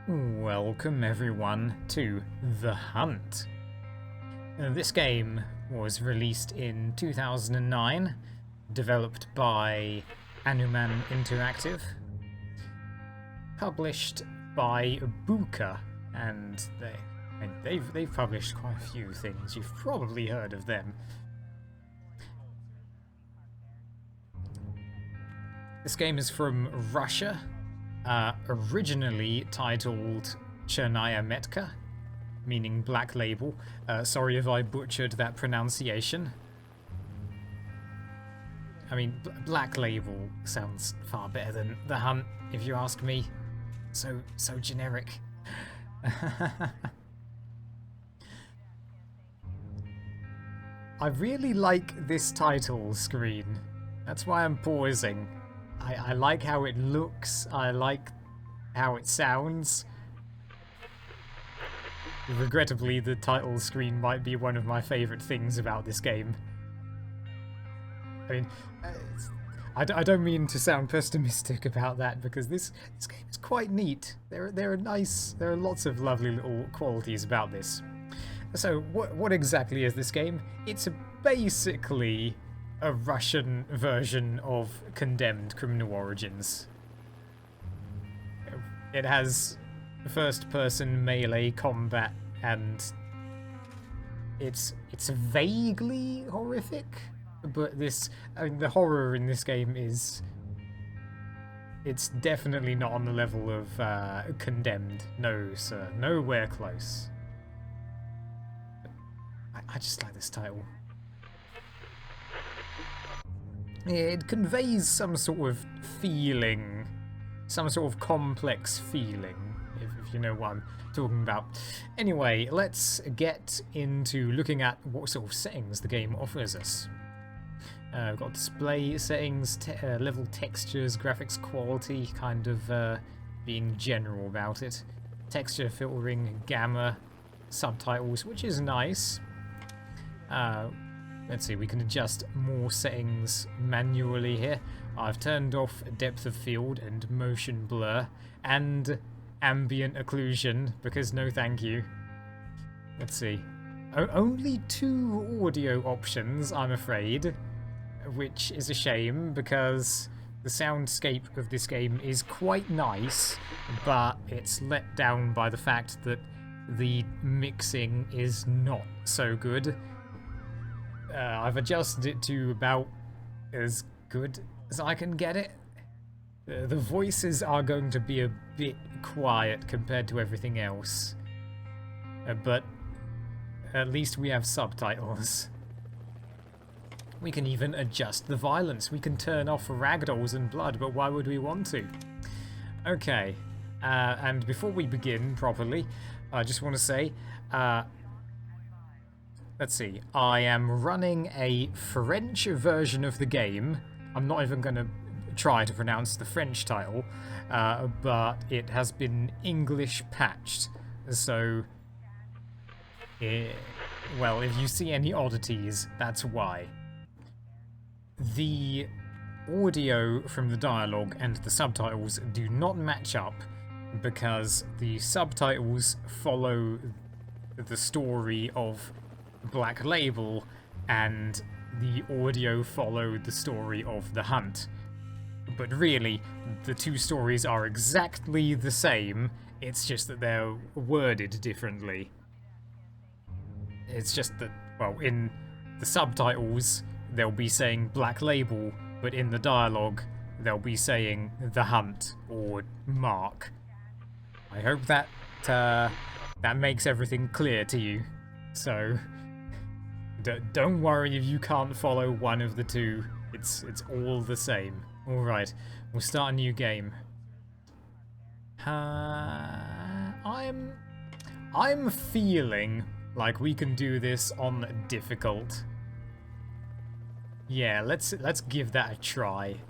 Welcome everyone to The Hunt. This game was released in 2009, developed by Anuman Interactive, published by Buka, and they've published quite a few things. You've probably heard of them. This game is from Russia. Originally titled Chernaya Metka, meaning Black Label. Sorry if I butchered that pronunciation. I mean, Black Label sounds far better than The Hunt, if you ask me. So generic. I really like this title screen. That's why I'm pausing. I like how it looks, I like how it sounds. Regrettably, the title screen might be one of my favourite things about this game. I mean, I don't mean to sound pessimistic about that, because this game is quite neat. There are lots of lovely little qualities about this. So, what exactly is this game? It's basically a Russian version of Condemned: Criminal Origins. It has first-person melee combat, and it's vaguely horrific, but the horror in this game it's definitely not on the level of Condemned. No, sir, nowhere close. I just like this title. It conveys some sort of feeling, some sort of complex feeling, if you know what I'm talking about. Anyway, let's get into looking at what sort of settings the game offers us. We've got display settings, level textures, graphics quality, kind of being general about it. Texture filtering, gamma, subtitles, which is nice. Let's see, we can adjust more settings manually here. I've turned off depth of field and motion blur and ambient occlusion because no thank you. Let's see. Only 2 audio options, I'm afraid, which is a shame because the soundscape of this game is quite nice, but it's let down by the fact that the mixing is not so good. I've adjusted it to about as good as I can get it. The voices are going to be a bit quiet compared to everything else. But at least we have subtitles. We can even adjust the violence. We can turn off ragdolls and blood, but why would we want to? Okay, and before we begin properly, I just want to say, let's see, I am running a French version of the game. I'm not even going to try to pronounce the French title, but it has been English patched. So, well, if you see any oddities, that's why. The audio from the dialogue and the subtitles do not match up because the subtitles follow the story of Black Label and the audio followed the story of The Hunt. But really, the 2 stories are exactly the same, it's just that they're worded differently. It's just that, well, in the subtitles, they'll be saying Black Label, but in the dialogue, they'll be saying The Hunt or Mark. I hope that that makes everything clear to you. So don't worry if you can't follow one of the 2. It's all the same. All right, we'll start a new game. I'm feeling like we can do this on difficult. Yeah, let's give that a try.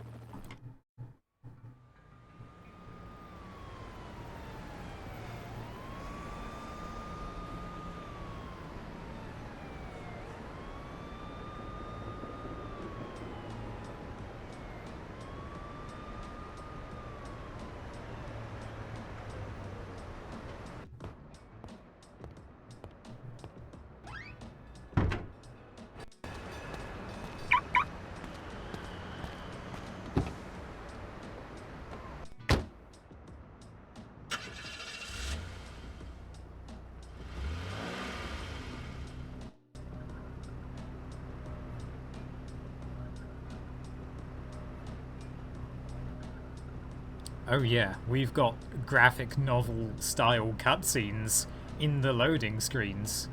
Oh yeah, we've got graphic novel style cutscenes in the loading screens.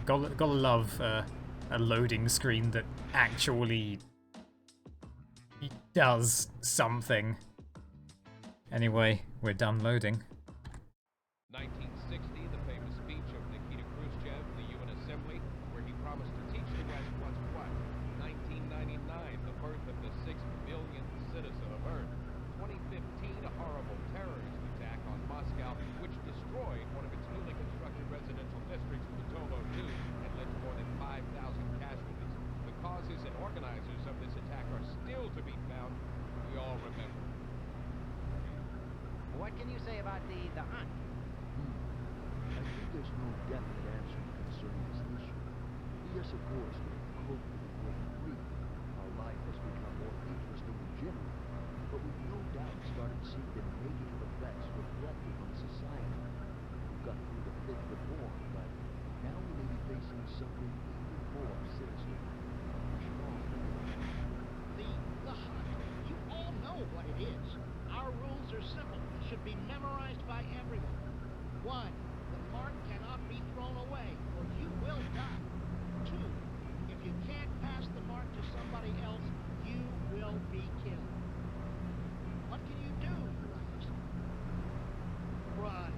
Gotta love a loading screen that actually does something. Anyway, we're done loading. 1960, the famous speech of Nikita Khrushchev in the UN Assembly, where he promised to teach the West what's what. 1999, the birth of the 6 billionth citizen of Earth. 2015, a horrible terrorist attack on Moscow, which destroyed one of its newly constructed residential districts, Patovo 2, and led to more than 5,000 casualties. The causes and organizers of this attack are still to be found. We all remember. What can you say about the hunt? I think there's no definite answer concerning this issue. Yes, of course, we're coping with growing greed. Our life has become more interesting in general, but we've no doubt started seeing the negative effects reflected on society. We've got through the fifth reform, but now we may be facing something even more sinister. We should all think about it. The hunt. You all know what it is. Our rules are simple. They should be memorized by everyone. 1. The mark cannot be thrown away, or you will die. 2. If you can't pass the mark to somebody else, you will be killed. What can you do, you ask? Run.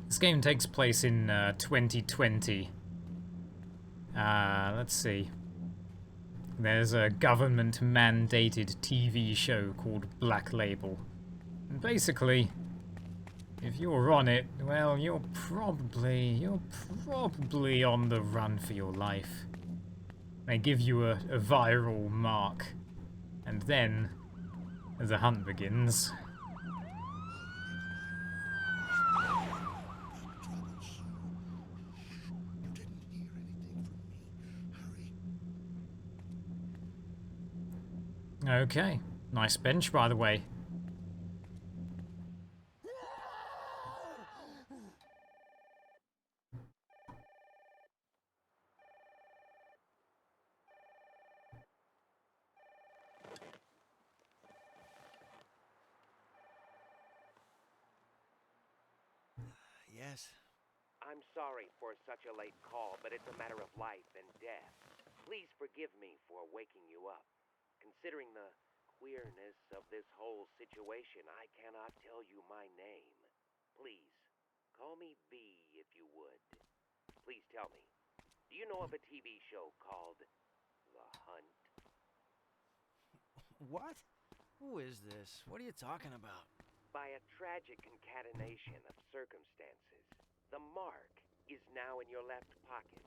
This game takes place in 2020. Let's see. There's a government-mandated TV show called Black Label. And basically, if you're on it, well, you're probably on the run for your life. They give you a viral mark, and then the hunt begins. Okay, nice bench, by the way. Yes? I'm sorry for such a late call, but it's a matter of life and death. Please forgive me for waking you up. Considering the queerness of this whole situation, I cannot tell you my name. Please, call me B if you would. Please tell me, do you know of a TV show called The Hunt? What? Who is this? What are you talking about? By a tragic concatenation of circumstances, the mark is now in your left pocket.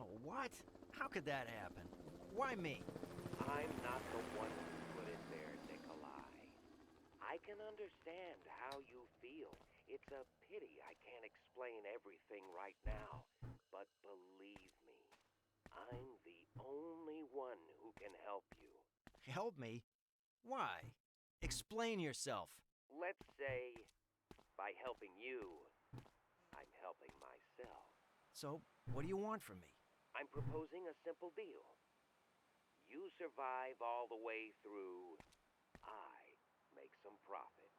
Oh, what? How could that happen? Why me? I'm not the one who put it there, Nikolai. I can understand how you feel. It's a pity I can't explain everything right now. But believe me, I'm the only one who can help you. Help me? Why? Explain yourself. Let's say, by helping you, I'm helping myself. So, what do you want from me? I'm proposing a simple deal. You survive all the way through, I make some profit.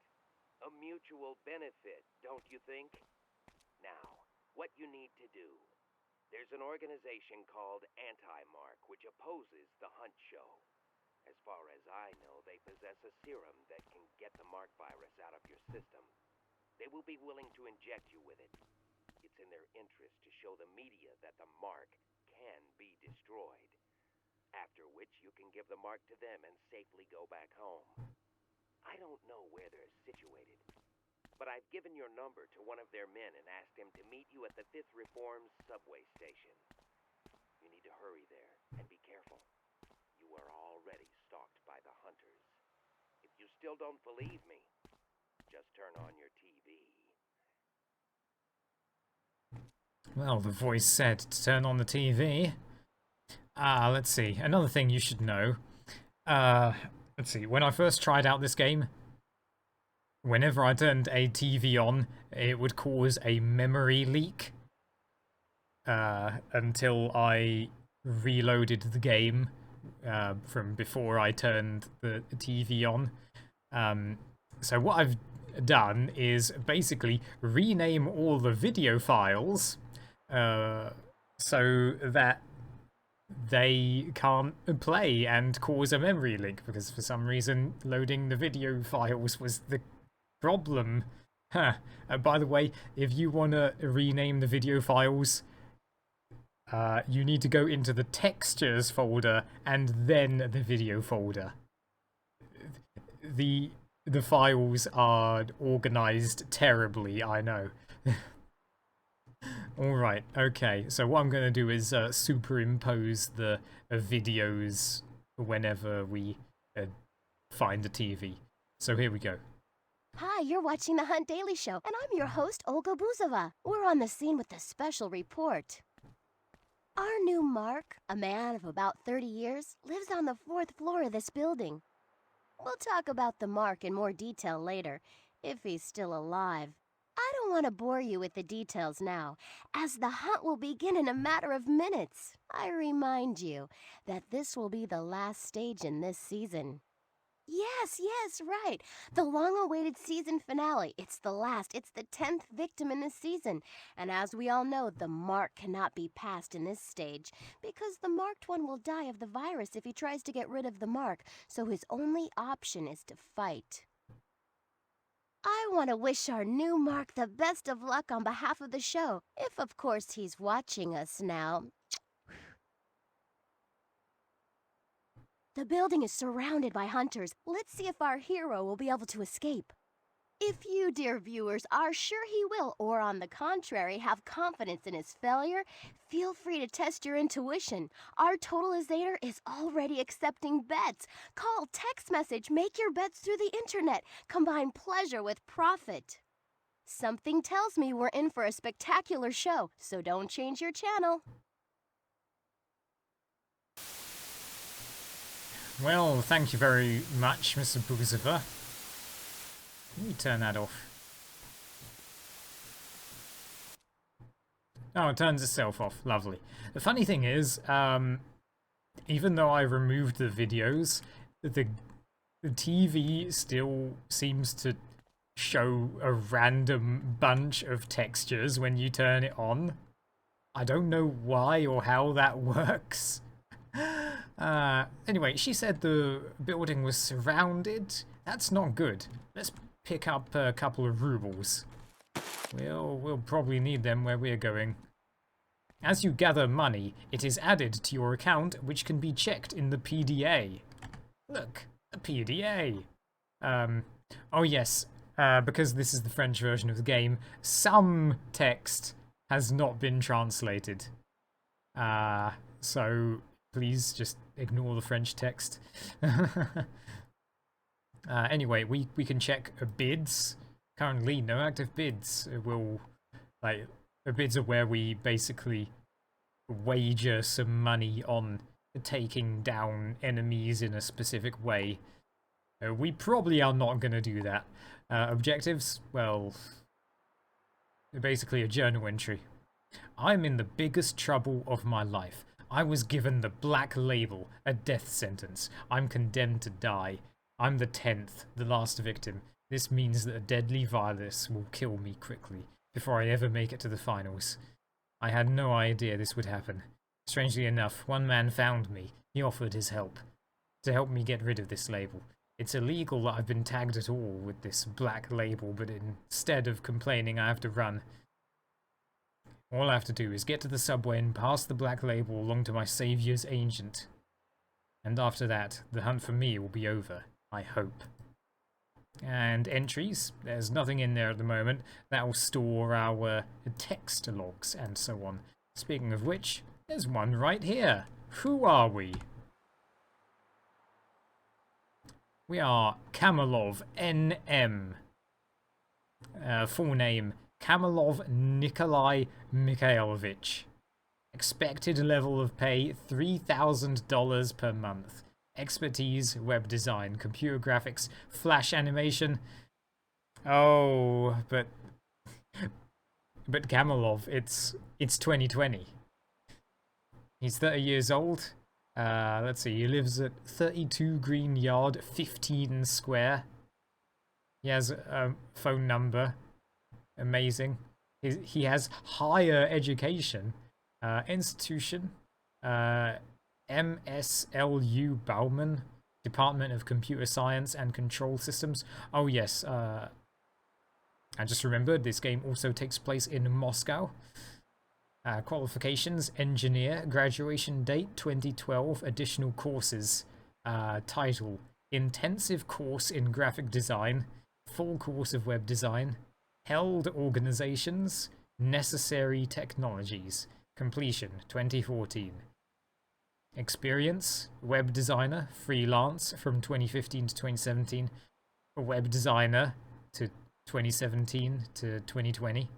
A mutual benefit, don't you think? Now, what you need to do. There's an organization called Anti-Mark, which opposes the Hunt show. As far as I know, they possess a serum that can get the Mark virus out of your system. They will be willing to inject you with it. It's in their interest to show the media that the Mark can be destroyed. After which you can give the mark to them and safely go back home. I don't know where they're situated, but I've given your number to one of their men and asked him to meet you at the 5th Reform subway station. You need to hurry there and be careful. You are already stalked by the hunters. If you still don't believe me, just turn on your TV. Well, the voice said to turn on the TV. Let's see. Another thing you should know. Let's see. When I first tried out this game, whenever I turned a TV on, it would cause a memory leak. Until I reloaded the game from before I turned the TV on. So what I've done is basically rename all the video files so that they can't play and cause a memory leak, because for some reason loading the video files was the problem. Huh. By the way, if you want to rename the video files, you need to go into the textures folder and then the video folder. The files are organized terribly, I know. Alright, okay, so what I'm going to do is superimpose the videos whenever we find the TV. So here we go. Hi, you're watching The Hunt Daily Show, and I'm your host, Olga Buzova. We're on the scene with a special report. Our new Mark, a man of about 30 years, lives on the 4th floor of this building. We'll talk about the Mark in more detail later, if he's still alive. I don't want to bore you with the details now, as the hunt will begin in a matter of minutes. I remind you that this will be the last stage in this season. Yes, right. The long-awaited season finale. It's the last. It's the 10th victim in this season. And as we all know, the Mark cannot be passed in this stage, because the marked one will die of the virus if he tries to get rid of the Mark, so his only option is to fight. I want to wish our new Mark the best of luck on behalf of the show, if of course he's watching us now. The building is surrounded by hunters. Let's see if our hero will be able to escape. If you, dear viewers, are sure he will, or on the contrary, have confidence in his failure, feel free to test your intuition. Our totalizator is already accepting bets. Call, text message, make your bets through the internet. Combine pleasure with profit. Something tells me we're in for a spectacular show, so don't change your channel. Well, thank you very much, Mr. Buzova. Let me turn that off. Oh, it turns itself off. Lovely. The funny thing is, even though I removed the videos, the TV still seems to show a random bunch of textures when you turn it on. I don't know why or how that works. Anyway, she said the building was surrounded. That's not good. Let's pick up a couple of rubles. We'll probably need them where we're going. As you gather money, it is added to your account, which can be checked in the PDA. Look, a PDA. Oh yes, because this is the French version of the game, some text has not been translated. So please just ignore the French text. Anyway, we can check bids. Currently, no active bids. Bids are where we basically wager some money on taking down enemies in a specific way. We probably are not going to do that. Objectives? Well, basically a journal entry. I'm in the biggest trouble of my life. I was given the black label, a death sentence. I'm condemned to die. I'm the 10th, the last victim. This means that a deadly virus will kill me quickly, before I ever make it to the finals. I had no idea this would happen. Strangely enough, one man found me. He offered his help. To help me get rid of this label. It's illegal that I've been tagged at all with this black label, but instead of complaining, I have to run. All I have to do is get to the subway and pass the black label along to my savior's agent. And after that, the hunt for me will be over, I hope. And entries, there's nothing in there at the moment. That will store our text logs and so on. Speaking of which, there's one right here. Who are we? We are Kamorov, NM. Full name, Kamorov Nikolai Mikhailovich. Expected level of pay, $3,000 per month. Expertise, web design, computer graphics, flash animation. Oh, but Kamorov, it's 2020. He's 30 years old. Let's see, he lives at 32 Green Yard, 15 Square. He has a phone number. Amazing. He has higher education. Institution. MSLU Bauman. Department of Computer Science and Control Systems. Oh yes, I just remembered this game also takes place in Moscow. Qualifications, engineer, graduation date 2012, additional courses. Title, intensive course in graphic design, full course of web design, held organizations, necessary technologies, completion 2014. Experience, web designer, freelance from 2015 to 2017, web designer to 2017 to 2020.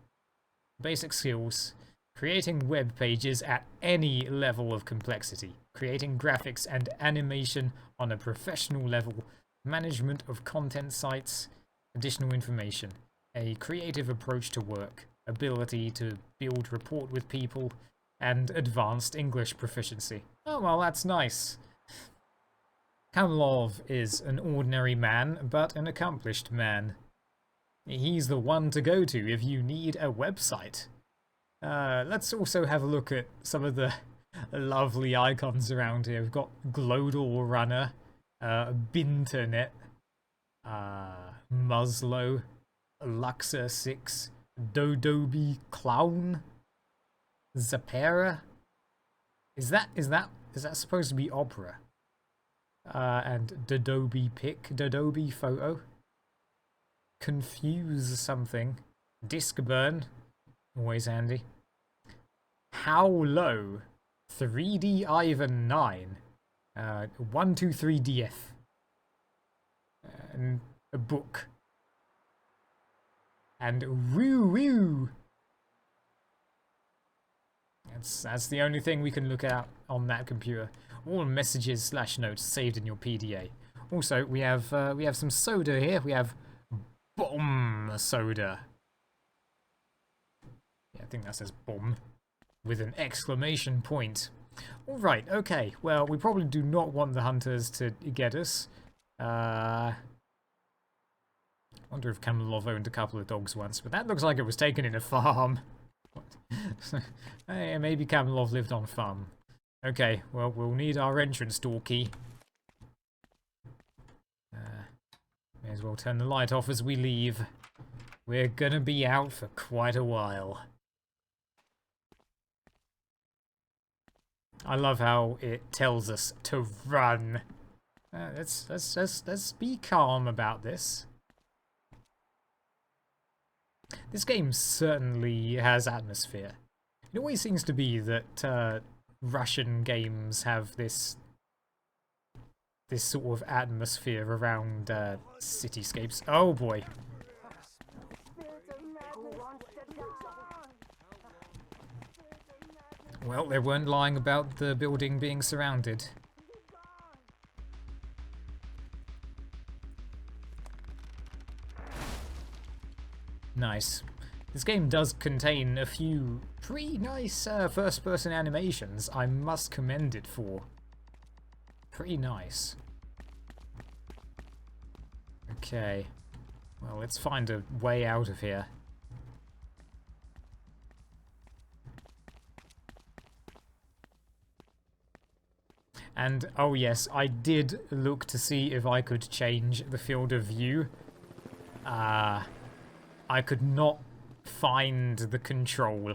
Basic skills, creating web pages at any level of complexity, creating graphics and animation on a professional level, management of content sites, additional information, a creative approach to work, ability to build rapport with people, and advanced English proficiency. Oh, well, that's nice. Kamorov is an ordinary man, but an accomplished man. He's the one to go to if you need a website. Let's also have a look at some of the lovely icons around here. We've got Glodal Runner, Binternet, Muslow, Luxor 6, Dodobi Clown, Zapera. Is that supposed to be opera? And Dodobi Pic, Dodobi Photo, Confuse something, Disc Burn, always handy. How Low, 3D Ivan 9, 123DF, and a book, and Woo Woo. That's the only thing we can look at on that computer. All messages / notes saved in your PDA. Also, we have some soda here. We have bomb soda. Yeah, I think that says bomb with an exclamation point. All right, okay. Well, we probably do not want the hunters to get us. I wonder if Kamorov owned a couple of dogs once, but that looks like it was taken in a farm. Hey, maybe Kamorov lived on a farm. Okay, well, we'll need our entrance door key. May as well turn the light off as we leave. We're gonna be out for quite a while. I love how it tells us to run. Let's be calm about this. This game certainly has atmosphere. It always seems to be that Russian games have this sort of atmosphere around cityscapes. Oh boy. Well, they weren't lying about the building being surrounded. Nice. This game does contain a few pretty nice first-person animations. I must commend it for. Pretty nice. Okay. Well, let's find a way out of here. And, oh yes, I did look to see if I could change the field of view. I could not find the control.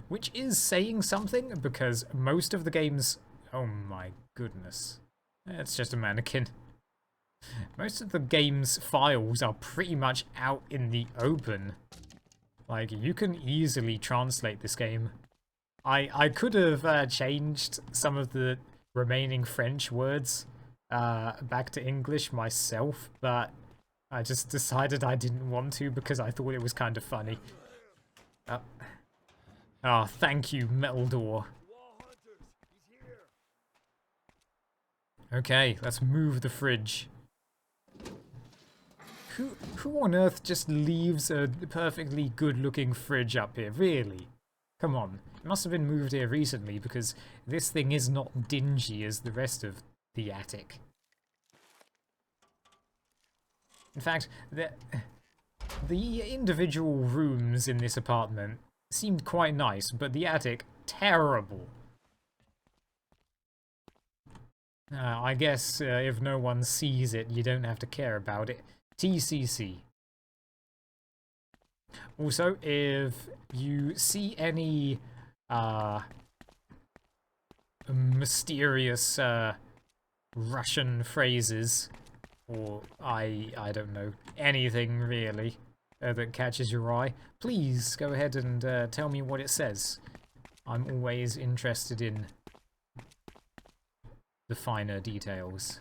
Which is saying something, because most of the games... Oh my goodness. It's just a mannequin. Most of the game's files are pretty much out in the open. Like, you can easily translate this game. I could have changed some of the remaining French words back to English myself, but I just decided I didn't want to because I thought it was kind of funny. Oh, thank you, metal door. Okay, let's move the fridge. Who on earth just leaves a perfectly good-looking fridge up here, really? Come on. It must have been moved here recently because this thing is not dingy as the rest of the attic. In fact, the individual rooms in this apartment seemed quite nice, but the attic, terrible. I guess if no one sees it, you don't have to care about it. TCC. Also, if you see any mysterious Russian phrases, or I don't know, anything really that catches your eye, please go ahead and tell me what it says. I'm always interested in the finer details.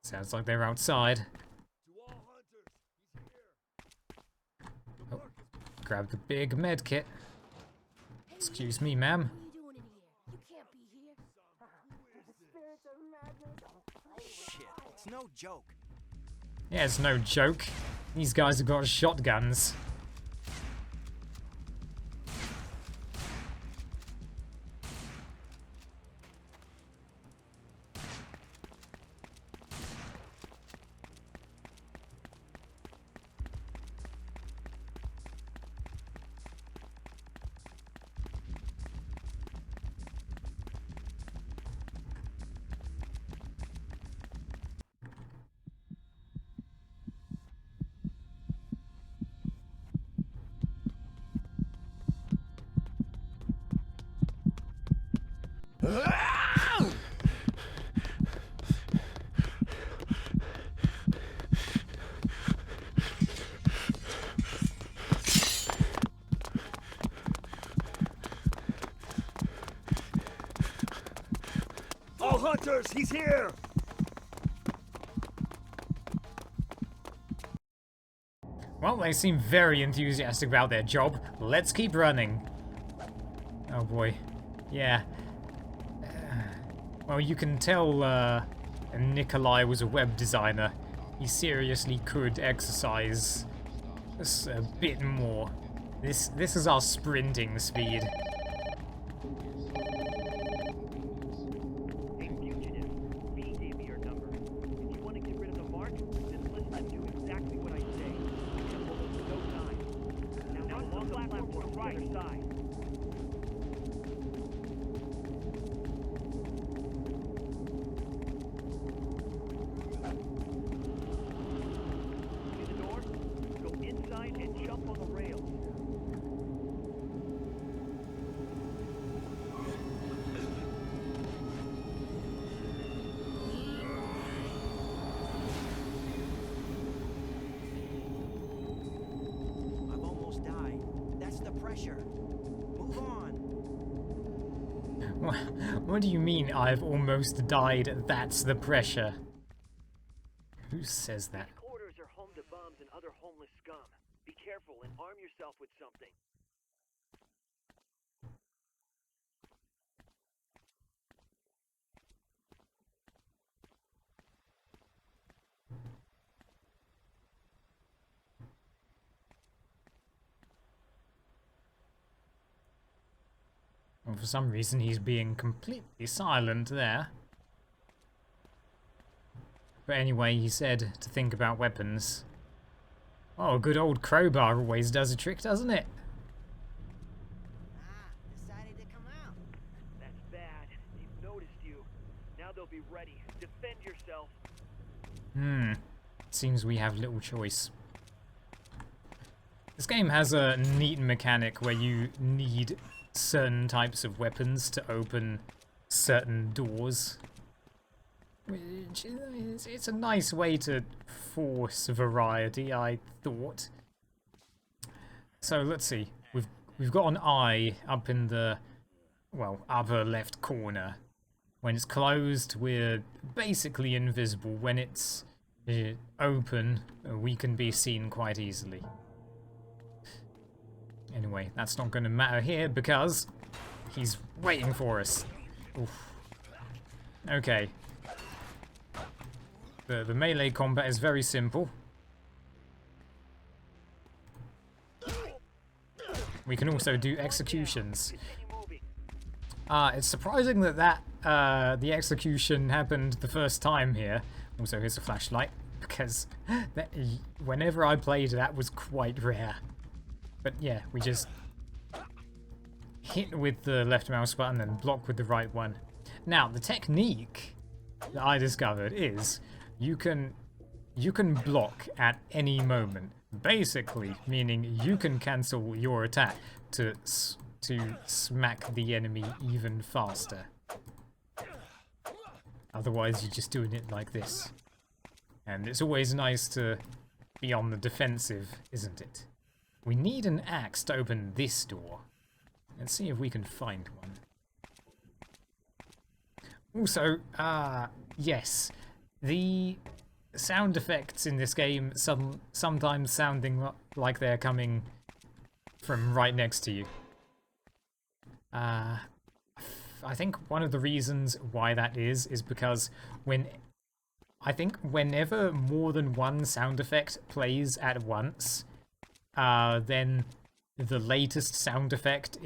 Sounds like they're outside. Oh, grab the big med kit. Excuse me, ma'am. Shit, it's no joke. Yeah, it's no joke. These guys have got shotguns. All hunters, he's here! Well, they seem very enthusiastic about their job. Let's keep running. Oh boy. Yeah. Well, you can tell Nikolai was a web designer. He seriously could exercise just a bit more. This is our sprinting speed. Hey, fugitive. V gave me your number. If you want to get rid of the mark, then listen and do exactly what I say. We have almost no time. Now along the platform to the right side. See the door? Go inside and jump on the rails. I've almost died. That's the pressure. Move on. What do you mean I've almost died? That's the pressure. Who says that? These corridors are home to bums and other homeless scum. Be careful and arm yourself with something. Well, for some reason he's being completely silent there. But anyway, he said to think about weapons. Oh, a good old crowbar always does a trick, doesn't it? Decided to come out. That's bad. They've noticed you. Now they'll be ready. Defend yourself. Seems we have little choice. This game has a neat mechanic where you need certain types of weapons to open certain doors. Which is, it's a nice way to force variety, I thought. So let's see. We've got an eye up in the, well, upper left corner. When it's closed, we're basically invisible. When it's open, we can be seen quite easily. Anyway, that's not going to matter here because he's waiting for us. Oof. Okay. The melee combat is very simple. We can also do executions. Continue moving. It's surprising that the execution happened the first time here. Also, here's a flashlight, because whenever I played, that was quite rare. But yeah, we just hit with the left mouse button and block with the right one. Now, the technique that I discovered is you can block at any moment. Basically, meaning you can cancel your attack to smack the enemy even faster. Otherwise, you're just doing it like this. And it's always nice to be on the defensive, isn't it? We need an axe to open this door. Let's see if we can find one. Also, yes, the sound effects in this game sometimes sounding like they're coming from right next to you. I think one of the reasons why that is because whenever more than one sound effect plays at once, then the latest sound effect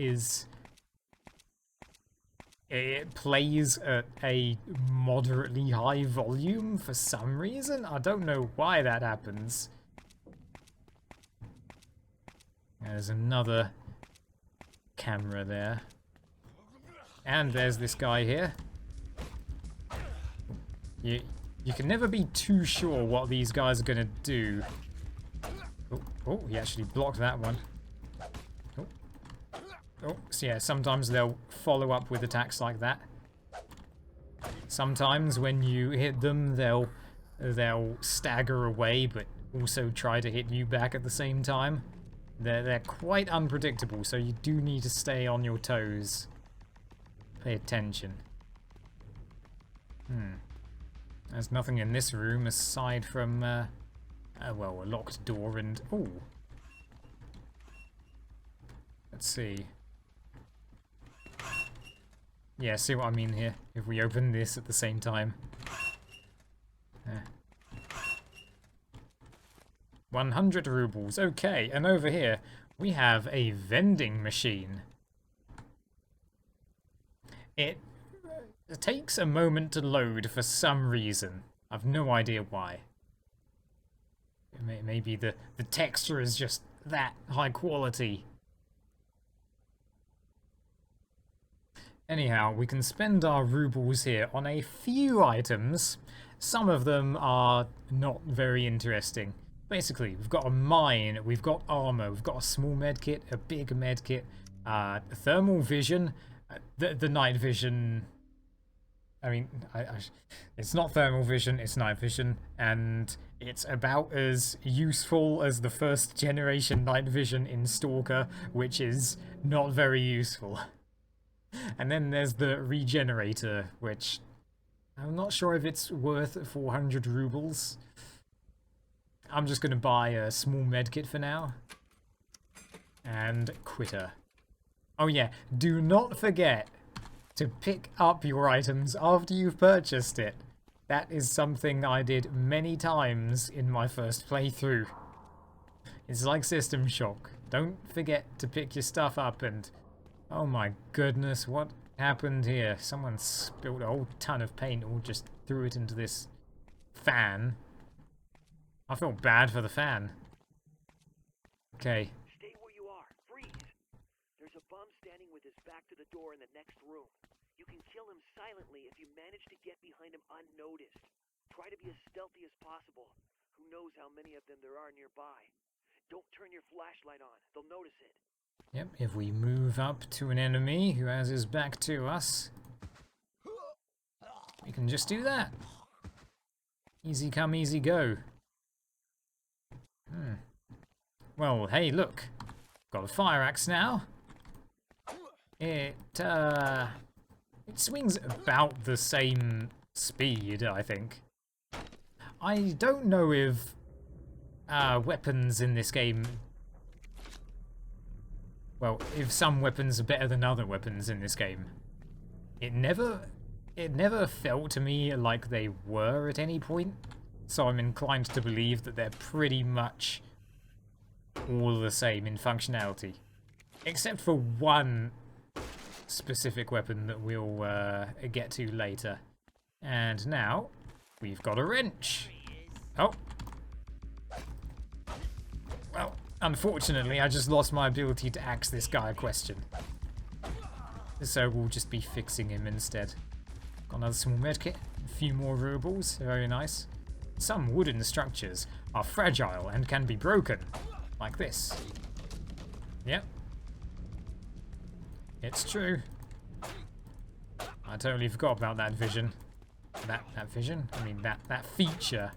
it plays at a moderately high volume for some reason. I don't know why that happens. There's another camera there. And there's this guy here. You can never be too sure what these guys are gonna do. Oh, he actually blocked that one. Oh, so yeah, sometimes they'll follow up with attacks like that. Sometimes when you hit them, they'll stagger away, but also try to hit you back at the same time. They're quite unpredictable, so you do need to stay on your toes. Pay attention. There's nothing in this room aside from, well, a locked door and... Ooh. Let's see. Yeah, see what I mean here? If we open this at the same time. 100 rubles, okay. And over here, we have a vending machine. It takes a moment to load for some reason. I've no idea why. Maybe the texture is just that high quality. Anyhow, we can spend our rubles here on a few items. Some of them are not very interesting. Basically, we've got a mine, we've got armor, we've got a small medkit, a big medkit, thermal vision, the night vision. I mean, it's not thermal vision, it's night vision, and it's about as useful as the first generation night vision in Stalker, which is not very useful. And then there's the regenerator, which I'm not sure if it's worth 400 rubles. I'm just going to buy a small medkit for now. And quitter. Oh yeah, do not forget to pick up your items after you've purchased it. That is something I did many times in my first playthrough. It's like System Shock. Don't forget to pick your stuff up and... Oh my goodness, what happened here? Someone spilled a whole ton of paint or just threw it into this fan. I feel bad for the fan. Okay. Stay where you are. Freeze. There's a bum standing with his back to the door in the next room. You can kill him silently if you manage to get behind him unnoticed. Try to be as stealthy as possible. Who knows how many of them there are nearby. Don't turn your flashlight on. They'll notice it. Yep, if we move up to an enemy who has his back to us, we can just do that. Easy come, easy go. Well, hey, look. Got a fire axe now. It swings about the same speed, I think. I don't know if weapons in this game... Well, if some weapons are better than other weapons in this game. It never felt to me like they were at any point, so I'm inclined to believe that they're pretty much all the same in functionality. Except for one specific weapon that we'll get to later. And now, we've got a wrench. Oh. Well, unfortunately, I just lost my ability to ask this guy a question. So we'll just be fixing him instead. Got another small medkit, a few more rubles, very nice. Some wooden structures are fragile and can be broken, like this. Yep. It's true. I totally forgot about that vision. That vision? I mean, that feature.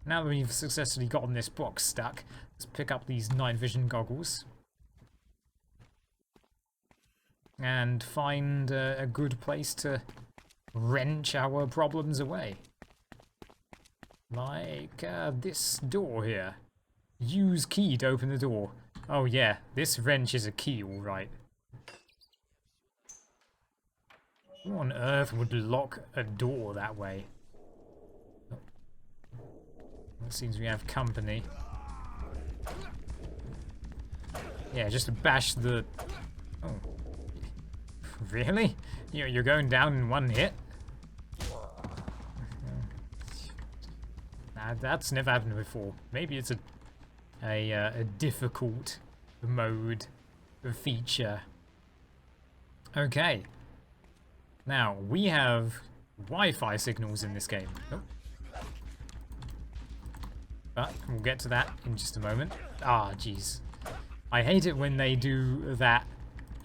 Now that we've successfully gotten this box stuck, let's pick up these night vision goggles. And find a good place to wrench our problems away. Like this door here. Use key to open the door. Oh yeah, this wrench is a key, alright. Who on earth would lock a door that way? Oh. It seems we have company. Yeah, just to bash the... Oh. Really? You're going down in one hit? Nah, that's never happened before. Maybe it's a difficult mode feature. Okay. Now, we have Wi-Fi signals in this game. Oh. But we'll get to that in just a moment. Ah, jeez. I hate it when they do that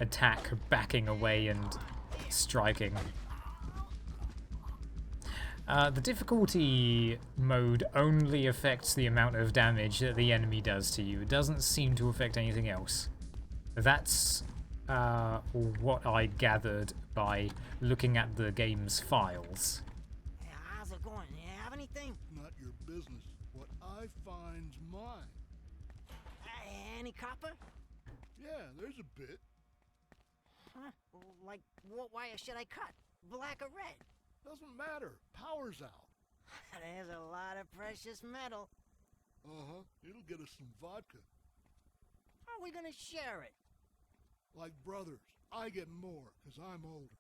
attack backing away and striking. The difficulty mode only affects the amount of damage that the enemy does to you. It doesn't seem to affect anything else. That's what I gathered by looking at the game's files. Hey, how's it going? You have anything? Not your business. What I find's mine. Any copper? Yeah, there's a bit. Huh? Like, what wire should I cut? Black or red? Doesn't matter. Power's out. There's a lot of precious metal. Uh-huh. It'll get us some vodka. How are we gonna share it? Like brothers. I get more, 'cause I'm older.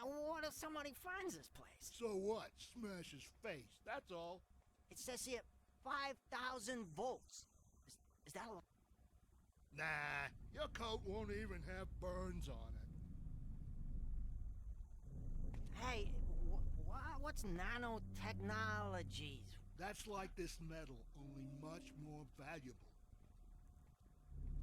What if somebody finds this place? So what? Smash his face. That's all. It says here 5,000 volts. Is that a lot? Nah, your coat won't even have burns on it. Hey, what's nanotechnologies? That's like this metal, only much more valuable.